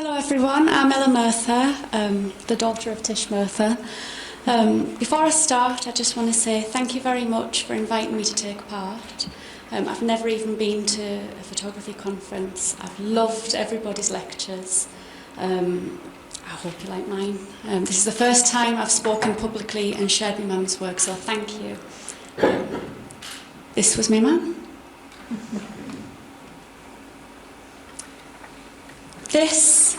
Hello everyone, I'm Murtha, the daughter of Tish Murtha. Before I start, I just want to say thank you very much for inviting me to take part. I've never even been to a photography conference. I've loved everybody's lectures. I hope you like mine. This is the first time I've spoken publicly and shared my mum's work, so thank you. This was my mum. This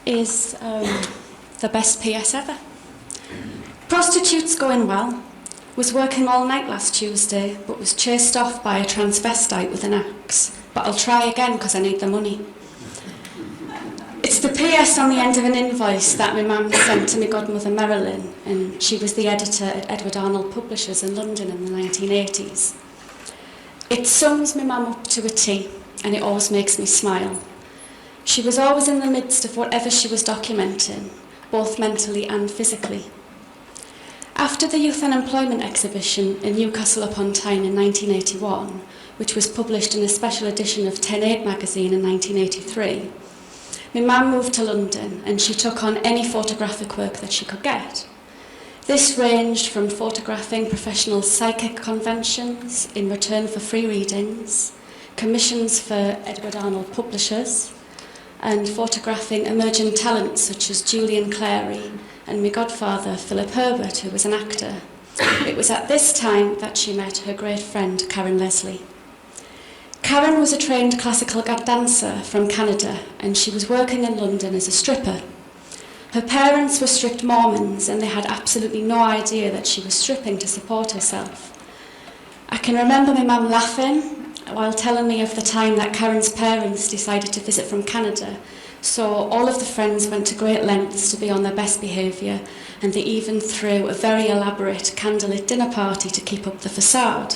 is the best PS ever. Prostitutes going well. Was working all night last Tuesday, but was chased off by a transvestite with an axe. But I'll try again because I need the money. It's the PS on the end of an invoice that my mum sent to my godmother Marilyn, and she was the editor at Edward Arnold Publishers in London in the 1980s. It sums my mum up to a T, and it always makes me smile. She was always in the midst of whatever she was documenting, both mentally and physically. After the Youth Unemployment exhibition in Newcastle upon Tyne in 1981, which was published in a special edition of 10/8 magazine in 1983, my mum moved to London and she took on any photographic work that she could get. This ranged from photographing professional psychic conventions in return for free readings, commissions for Edward Arnold Publishers, and photographing emerging talents such as Julian Clary and my godfather Philip Herbert, who was an actor. It was at this time that she met her great friend Karen Leslie. Karen was a trained classical dancer from Canada, and she was working in London as a stripper. Her parents were strict Mormons, and they had absolutely no idea that she was stripping to support herself. I can remember my mum laughing while telling me of the time that Karen's parents decided to visit from Canada, so all of the friends went to great lengths to be on their best behaviour, and they even threw a very elaborate candlelit dinner party to keep up the facade.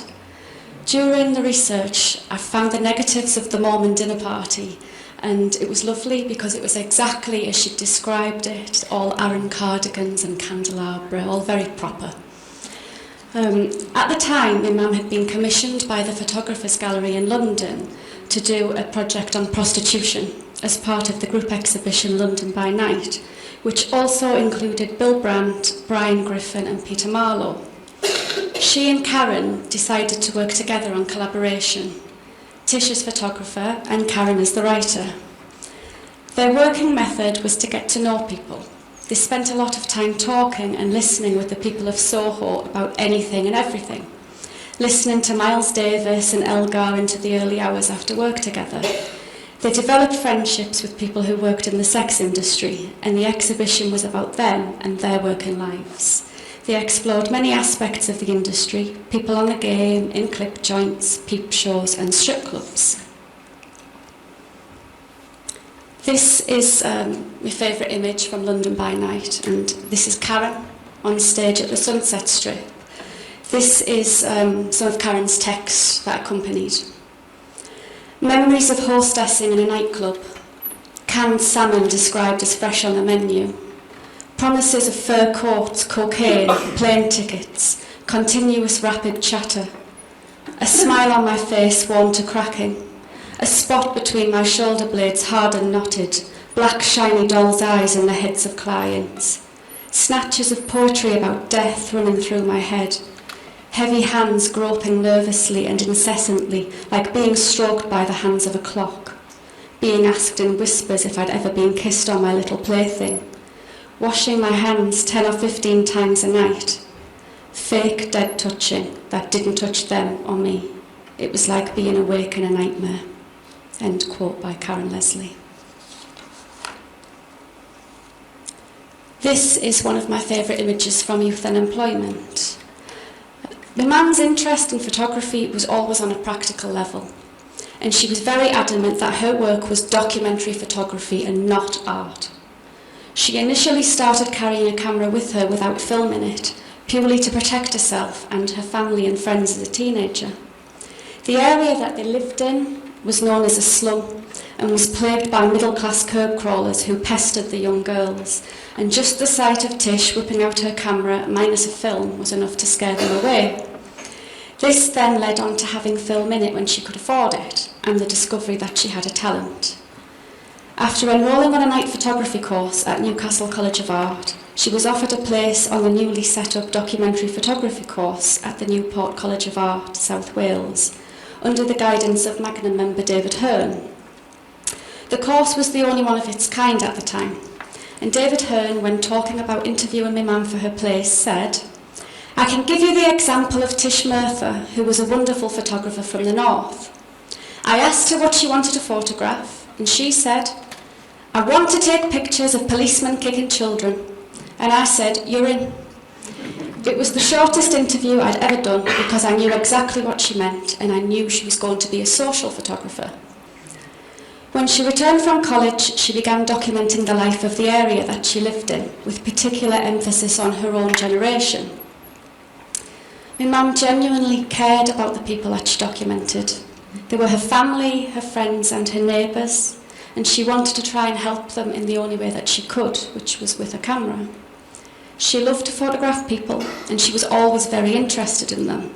During the research, I found the negatives of the Mormon dinner party, and it was lovely because it was exactly as she described it, all Aran cardigans and candelabra, all very proper. At the time, my mum had been commissioned by the Photographers Gallery in London to do a project on prostitution as part of the group exhibition London by Night, which also included Bill Brandt, Brian Griffin and Peter Marlowe. She and Karen decided to work together on collaboration, Tish as photographer and Karen as the writer. Their working method was to get to know people. They spent a lot of time talking and listening with the people of Soho about anything and everything, listening to Miles Davis and Elgar into the early hours after work together. They developed friendships with people who worked in the sex industry, and the exhibition was about them and their working lives. They explored many aspects of the industry, people on the game, in clip joints, peep shows and strip clubs. This is my favourite image from London by Night, and this is Karen on stage at the Sunset Strip. This is some of Karen's text that accompanied. Memories of hostessing in a nightclub, canned salmon described as fresh on the menu, promises of fur coats, cocaine, plane tickets, continuous rapid chatter, a smile on my face worn to cracking, a spot between my shoulder blades hard and knotted, black shiny doll's eyes in the heads of clients, snatches of poetry about death running through my head, heavy hands groping nervously and incessantly like being stroked by the hands of a clock, being asked in whispers if I'd ever been kissed on my little plaything, washing my hands 10 or 15 times a night, fake dead touching that didn't touch them or me. It was like being awake in a nightmare. End quote by Karen Leslie. This is one of my favourite images from Youth Unemployment. My mum's interest in photography was always on a practical level, and she was very adamant that her work was documentary photography and not art. She initially started carrying a camera with her without filming it, purely to protect herself and her family and friends as a teenager. The area that they lived in was known as a slum and was plagued by middle-class curb crawlers who pestered the young girls, and just the sight of Tish whipping out her camera minus a film was enough to scare them away. This then led on to having film in it when she could afford it, and the discovery that she had a talent. After enrolling on a night photography course at Newcastle College of Art, she was offered a place on the newly set up documentary photography course at the Newport College of Art, South Wales, under the guidance of Magnum member David Hearn. The course was the only one of its kind at the time, and David Hearn, when talking about interviewing my mum for her place, said, "I can give you the example of Tish Murtha, who was a wonderful photographer from the north. I asked her what she wanted to photograph, and she said, 'I want to take pictures of policemen kicking children.' And I said, 'You're in.' It was the shortest interview I'd ever done because I knew exactly what she meant, and I knew she was going to be a social photographer." When she returned from college, she began documenting the life of the area that she lived in, with particular emphasis on her own generation. My mum genuinely cared about the people that she documented. They were her family, her friends and her neighbours, and she wanted to try and help them in the only way that she could, which was with a camera. She loved to photograph people, and she was always very interested in them.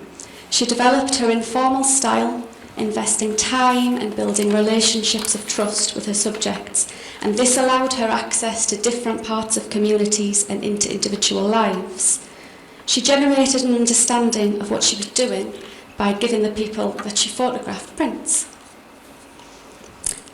She developed her informal style, investing time and building relationships of trust with her subjects, and this allowed her access to different parts of communities and into individual lives. She generated an understanding of what she was doing by giving the people that she photographed prints.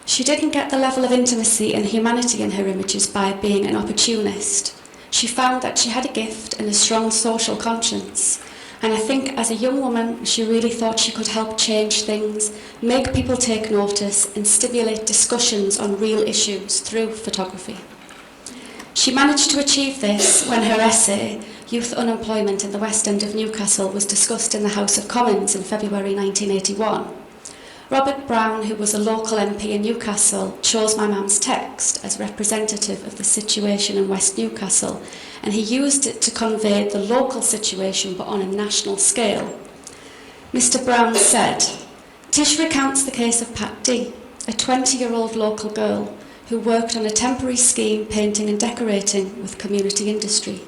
She didn't get the level of intimacy and humanity in her images by being an opportunist. She found that she had a gift and a strong social conscience. And I think as a young woman, she really thought she could help change things, make people take notice, and stimulate discussions on real issues through photography. She managed to achieve this when her essay, Youth Unemployment in the West End of Newcastle, was discussed in the House of Commons in February 1981. Robert Brown, who was a local MP in Newcastle, chose my mum's text as representative of the situation in West Newcastle, and he used it to convey the local situation but on a national scale. Mr. Brown said, "Tish recounts the case of Pat D, a 20-year-old local girl who worked on a temporary scheme painting and decorating with community industry.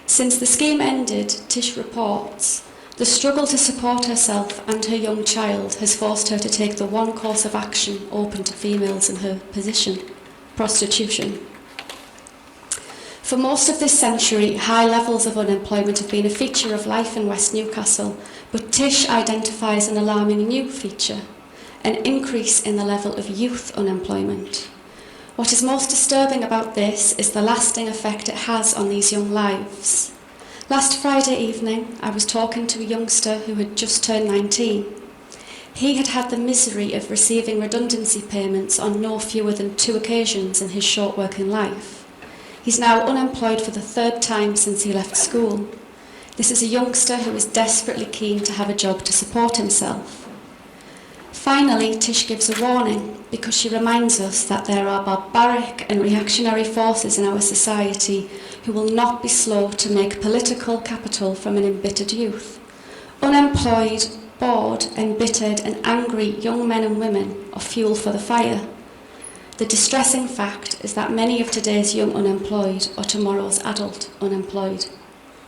Since the scheme ended, Tish reports, the struggle to support herself and her young child has forced her to take the one course of action open to females in her position, prostitution. For most of this century, high levels of unemployment have been a feature of life in West Newcastle, but Tish identifies an alarming new feature, an increase in the level of youth unemployment. What is most disturbing about this is the lasting effect it has on these young lives. Last Friday evening, I was talking to a youngster who had just turned 19. He had had the misery of receiving redundancy payments on no fewer than 2 occasions in his short working life. He's now unemployed for the 3rd time since he left school. This is a youngster who is desperately keen to have a job to support himself. Finally, Tish gives a warning because she reminds us that there are barbaric and reactionary forces in our society who will not be slow to make political capital from an embittered youth. Unemployed, bored, embittered and angry young men and women are fuel for the fire. The distressing fact is that many of today's young unemployed are tomorrow's adult unemployed.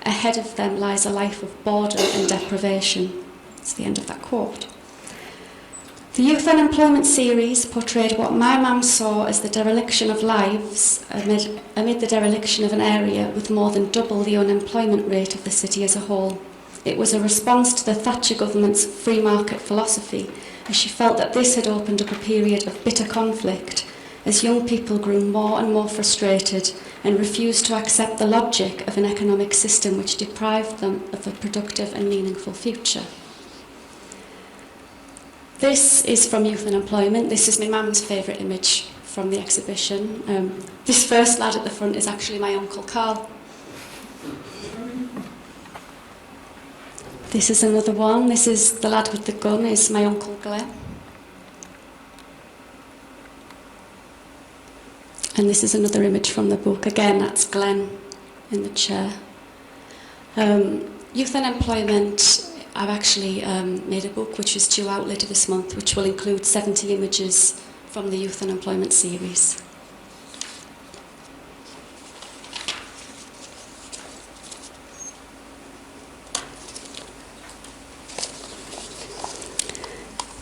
Ahead of them lies a life of boredom and deprivation. It's the end of that quote. The Youth Unemployment series portrayed what my mum saw as the dereliction of lives amid the dereliction of an area with more than double the unemployment rate of the city as a whole. It was a response to the Thatcher government's free market philosophy, as she felt that this had opened up a period of bitter conflict as young people grew more and more frustrated and refused to accept the logic of an economic system which deprived them of a productive and meaningful future. This is from Youth Unemployment. This is my mum's favourite image from the exhibition. This first lad at the front is actually my Uncle Carl. This is another one. This is the lad with the gun, is my Uncle Glenn. And this is another image from the book. Again, that's Glenn in the chair. Youth Unemployment, I've actually made a book which is due out later this month, which will include 70 images from the Youth Unemployment series.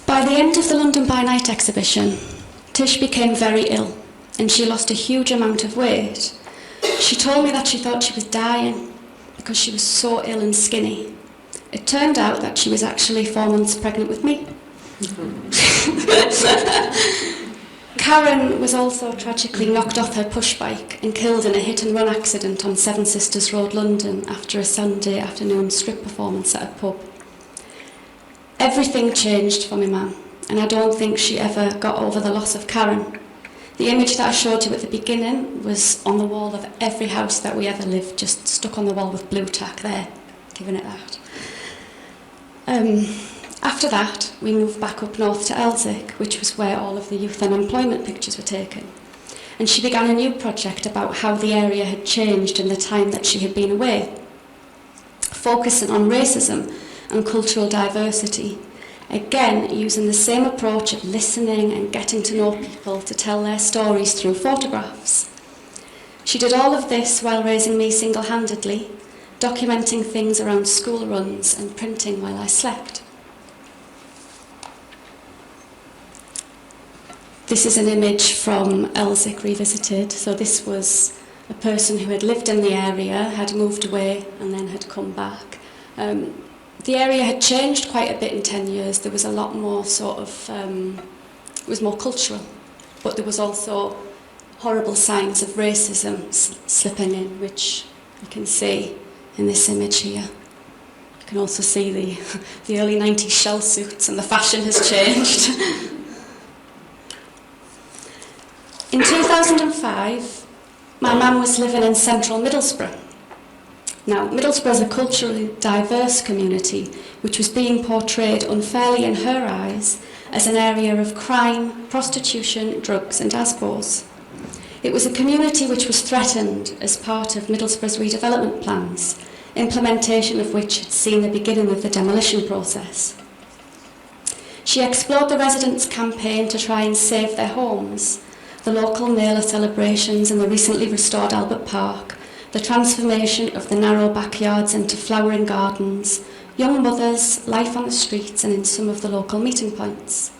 By the end of the London by Night exhibition, Tish became very ill and she lost a huge amount of weight. She told me that she thought she was dying because she was so ill and skinny. It turned out that she was actually 4 months pregnant with me. Karen was also tragically knocked off her push bike and killed in a hit-and-run accident on Seven Sisters Road, London, after a Sunday afternoon strip performance at a pub. Everything changed for my mum, and I don't think she ever got over the loss of Karen. The image that I showed you at the beginning was on the wall of every house that we ever lived, just stuck on the wall with blue tack there, giving it that. After that, we moved back up north to Elsick, which was where all of the youth unemployment pictures were taken. And she began a new project about how the area had changed in the time that she had been away, focusing on racism and cultural diversity, again using the same approach of listening and getting to know people to tell their stories through photographs. She did all of this while raising me single-handedly, documenting things around school runs and printing while I slept. This is an image from Elsick Revisited. So this was a person who had lived in the area, had moved away and then had come back. The area had changed quite a bit in 10 years. There was a lot more it was more cultural, but there was also horrible signs of racism slipping in, which you can see in this image here. You can also see the early 90s shell suits, and the fashion has changed. In 2005, my mum was living in central Middlesbrough. Now, Middlesbrough is a culturally diverse community which was being portrayed unfairly in her eyes as an area of crime, prostitution, drugs and asbos. It was a community which was threatened as part of Middlesbrough's redevelopment plans, implementation of which had seen the beginning of the demolition process. She explored the residents' campaign to try and save their homes, the local Naylor celebrations in the recently restored Albert Park, the transformation of the narrow backyards into flowering gardens, young mothers, life on the streets and in some of the local meeting points.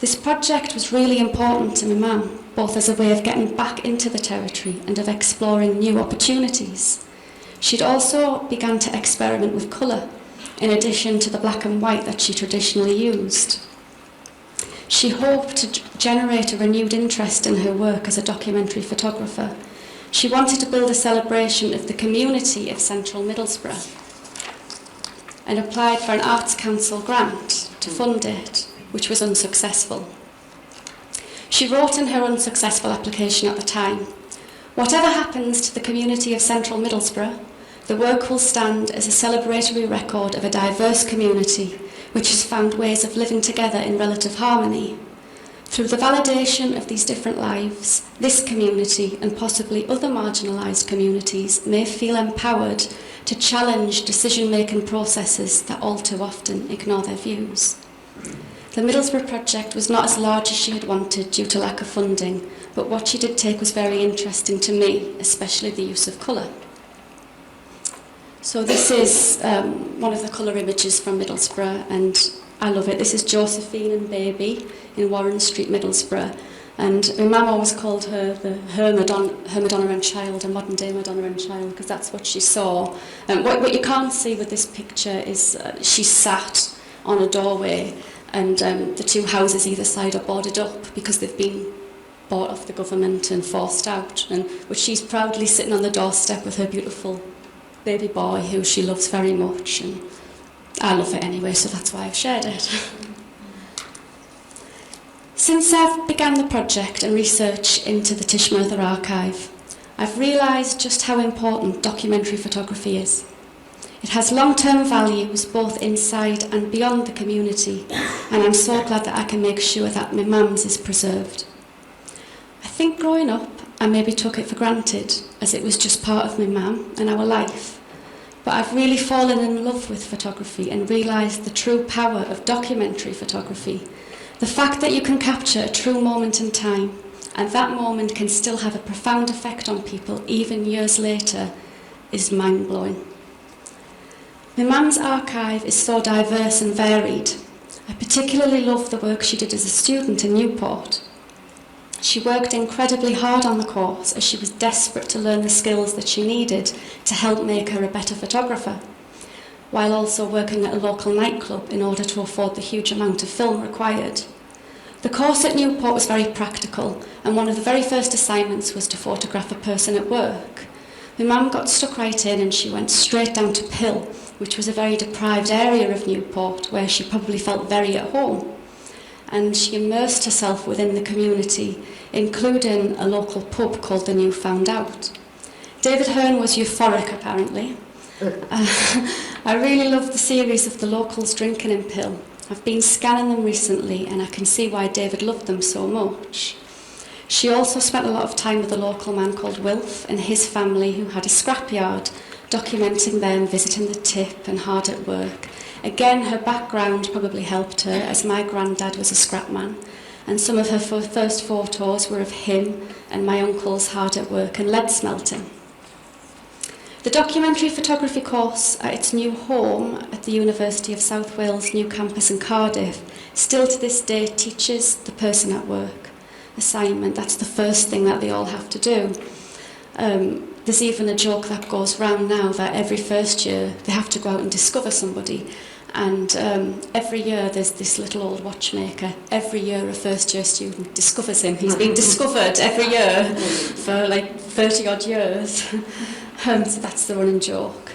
This project was really important to my mum, both as a way of getting back into the territory and of exploring new opportunities. She'd also begun to experiment with colour, in addition to the black and white that she traditionally used. She hoped to generate a renewed interest in her work as a documentary photographer. She wanted to build a celebration of the community of central Middlesbrough and applied for an Arts Council grant to fund it, which was unsuccessful. She wrote in her unsuccessful application at the time, "Whatever happens to the community of central Middlesbrough, the work will stand as a celebratory record of a diverse community which has found ways of living together in relative harmony. Through the validation of these different lives, this community and possibly other marginalised communities may feel empowered to challenge decision-making processes that all too often ignore their views." The Middlesbrough project was not as large as she had wanted due to lack of funding, but what she did take was very interesting to me, especially the use of colour. So this is one of the colour images from Middlesbrough, and I love it. This is Josephine and Baby in Warren Street, Middlesbrough. And my mum always called her her Madonna and Child, a modern day Madonna and Child, because that's what she saw. What you can't see with this picture is she's sat on a doorway, and the two houses either side are boarded up because they've been bought off the government and forced out. But she's proudly sitting on the doorstep with her beautiful baby boy, who she loves very much, and I love it anyway, so that's why I've shared it. Since I've begun the project and research into the Tish Murtha archive, I've realised just how important documentary photography is. It has long-term values both inside and beyond the community, and I'm so glad that I can make sure that my mum's is preserved. I think growing up, I maybe took it for granted, as it was just part of my mum and our life. But I've really fallen in love with photography and realised the true power of documentary photography. The fact that you can capture a true moment in time, and that moment can still have a profound effect on people even years later, is mind-blowing. My mum's archive is so diverse and varied. I particularly love the work she did as a student in Newport. She worked incredibly hard on the course as she was desperate to learn the skills that she needed to help make her a better photographer, while also working at a local nightclub in order to afford the huge amount of film required. The course at Newport was very practical, and one of the very first assignments was to photograph a person at work. My mum got stuck right in and she went straight down to Pill, which was a very deprived area of Newport where she probably felt very at home. And she immersed herself within the community, including a local pub called the New Found Out. David Hearn was euphoric, apparently. I really love the series of the locals drinking in Pill. I've been scanning them recently and I can see why David loved them so much. She also spent a lot of time with a local man called Wilf and his family who had a scrapyard, documenting them visiting the tip and hard at work. Again, her background probably helped her, as my granddad was a scrap man, and some of her first photos were of him and my uncles hard at work and lead smelting. The documentary photography course at its new home at the University of South Wales New Campus in Cardiff still to this day teaches the person at work assignment. That's the first thing that they all have to do. There's even a joke that goes round now that every first year they have to go out and discover somebody. And every year there's this little old watchmaker. Every year a first year student discovers him. He's been discovered every year for like 30 odd years. So that's the running joke.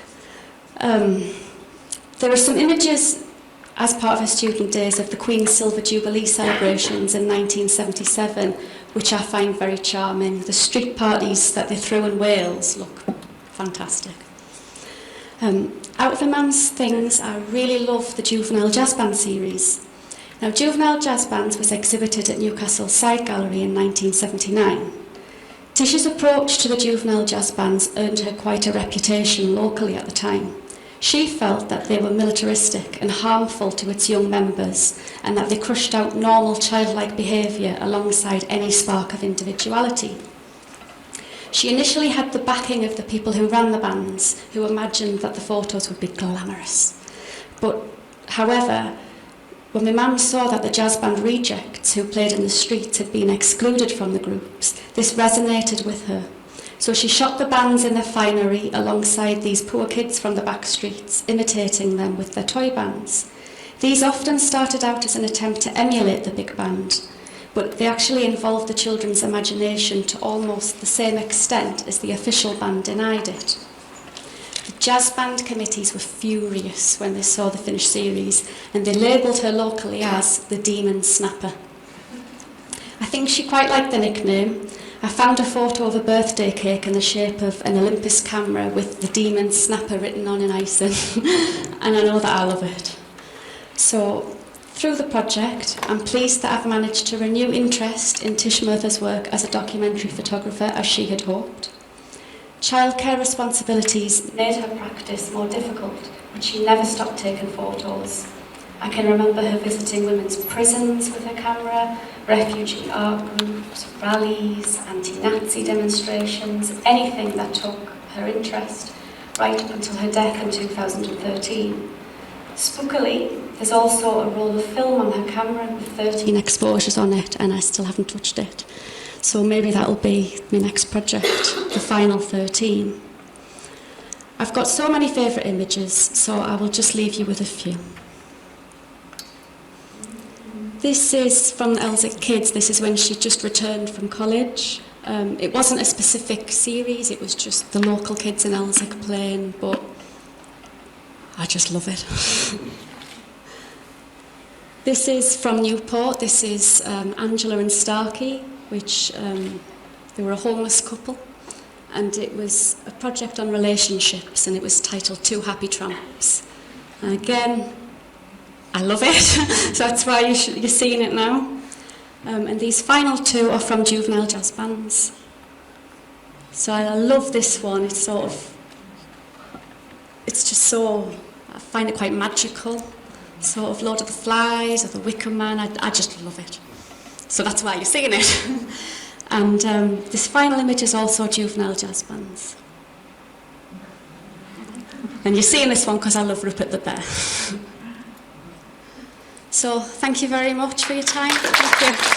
There are some images as part of her student days of the Queen's Silver Jubilee celebrations in 1977, which I find very charming. The street parties that they threw in Wales look fantastic. Out of a man's things, I really love the Juvenile Jazz Band series. Now, Juvenile Jazz Bands was exhibited at Newcastle Side Gallery in 1979. Tish's approach to the juvenile jazz bands earned her quite a reputation locally at the time. She felt that they were militaristic and harmful to its young members, and that they crushed out normal childlike behaviour alongside any spark of individuality. She initially had the backing of the people who ran the bands, who imagined that the photos would be glamorous. But, however, when my mum saw that the jazz band rejects who played in the streets had been excluded from the groups, this resonated with her. So she shot the bands in their finery alongside these poor kids from the back streets, imitating them with their toy bands. These often started out as an attempt to emulate the big band, but they actually involved the children's imagination to almost the same extent as the official band denied it. The jazz band committees were furious when they saw the finished series, and they labelled her locally as the Demon Snapper. I think she quite liked the nickname. I found a photo of a birthday cake in the shape of an Olympus camera with the Demon Snapper written on in icing, and I know that I love it. So, through the project, I'm pleased that I've managed to renew interest in Tish Murtha's work as a documentary photographer as she had hoped. Childcare responsibilities made her practice more difficult, but she never stopped taking photos. I can remember her visiting women's prisons with her camera, refugee art groups, rallies, anti-Nazi demonstrations, anything that took her interest, right up until her death in 2013. Spookily, there's also a roll of film on her camera with 13 exposures on it, and I still haven't touched it. So maybe that'll be my next project, the final 13. I've got so many favourite images, so I will just leave you with a few. This is from Elsick Kids. This is when she just returned from college. It wasn't a specific series, it was just the local kids in Elsick playing, but I just love it. This is from Newport. This is Angela and Starkey, which they were a homeless couple, and it was a project on relationships, and it was titled Two Happy Tramps. And again, I love it, so that's why you're seeing it now. And these final two are from Juvenile Jazz Bands. So I love this one. It's just so, I find it quite magical. Sort of Lord of the Flies or the Wicker Man. I just love it. So that's why you're seeing it. And this final image is also Juvenile Jazz Bands. And you're seeing this one because I love Rupert the Bear. So thank you very much for your time. Thank you.